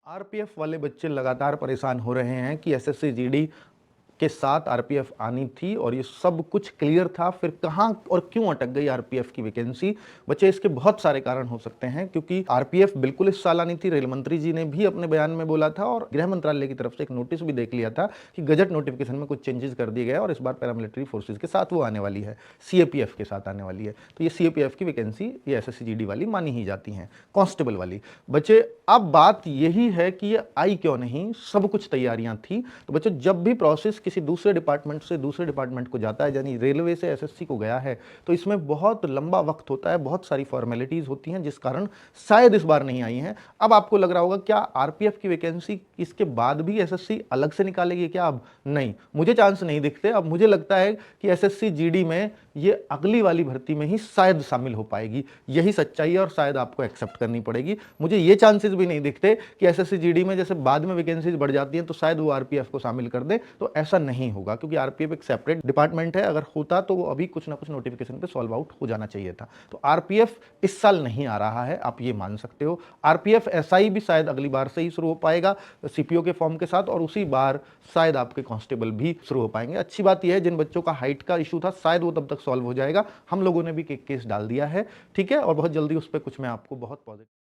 RPF वाले बच्चे लगातार परेशान हो रहे हैं कि एसएससी जीडी के साथ आरपीएफ आनी थी और ये सब कुछ क्लियर था, फिर कहां और क्यों अटक गई आरपीएफ की वैकेंसी। बच्चे इसके बहुत सारे कारण हो सकते हैं, क्योंकि आरपीएफ बिल्कुल इस साल आनी थी। रेल मंत्री जी ने भी अपने बयान में बोला था और गृह मंत्रालय की तरफ से एक नोटिस भी देख लिया था कि गजट नोटिफिकेशन में कुछ चेंजेस कर दिए गए और इस बार पैरामिलिट्री फोर्सेज के साथ वो आने वाली है, सीएपीएफ के साथ आने वाली है। तो ये सीएपीएफ की वैकेंसी ये एसएससी जीडी वाली मानी ही जाती हैं, कांस्टेबल वाली। बच्चे अब बात यही है कि ये आई क्यों नहीं, सब कुछ तैयारियां थी। तो बच्चों, जब भी प्रोसेस किसी दूसरे डिपार्टमेंट से दूसरे डिपार्टमेंट को जाता है, यानी रेलवे से एसएससी को गया है, तो इसमें बहुत लंबा वक्त होता है, बहुत सारी फॉर्मेलिटीज होती हैं, जिस कारण शायद इस बार नहीं आई हैं। अब आपको लग रहा होगा क्या आरपीएफ की वैकेंसी इसके बाद भी एसएससी अलग से निकालेगी क्या? अब नहीं, मुझे चांस नहीं दिखते। अब मुझे लगता है कि एसएससी जीडी में ये अगली वाली भर्ती में ही शायद शामिल हो पाएगी। यही सच्चाई है और शायद आपको एक्सेप्ट करनी पड़ेगी। मुझे ये चांसेस भी नहीं दिखते कि एसएससी जीडी में जैसे बाद में वैकेंसीज बढ़ जाती हैं तो शायद वो आरपीएफ को शामिल कर दे, तो ऐसा नहीं होगा, क्योंकि आरपीएफ एक सेपरेट डिपार्टमेंट है। अगर होता तो वो अभी कुछ ना कुछ नोटिफिकेशन पे सॉल्व आउट हो जाना चाहिए था। तो आरपीएफ इस साल नहीं आ रहा है, आप ये मान सकते हो। आरपीएफ एसआई भी शायद अगली बार से ही शुरू हो पाएगा सीपीओ के फॉर्म के साथ, और उसी बार शायद आपके कांस्टेबल भी शुरू हो पाएंगे। अच्छी बात यह है, जिन बच्चों का हाइट का इशू था शायद वो तब तक सॉल्व हो जाएगा। हम लोगों ने भी केस डाल दिया है, ठीक है, और बहुत जल्दी उस पर कुछ मैं आपको बहुत पॉजिटिव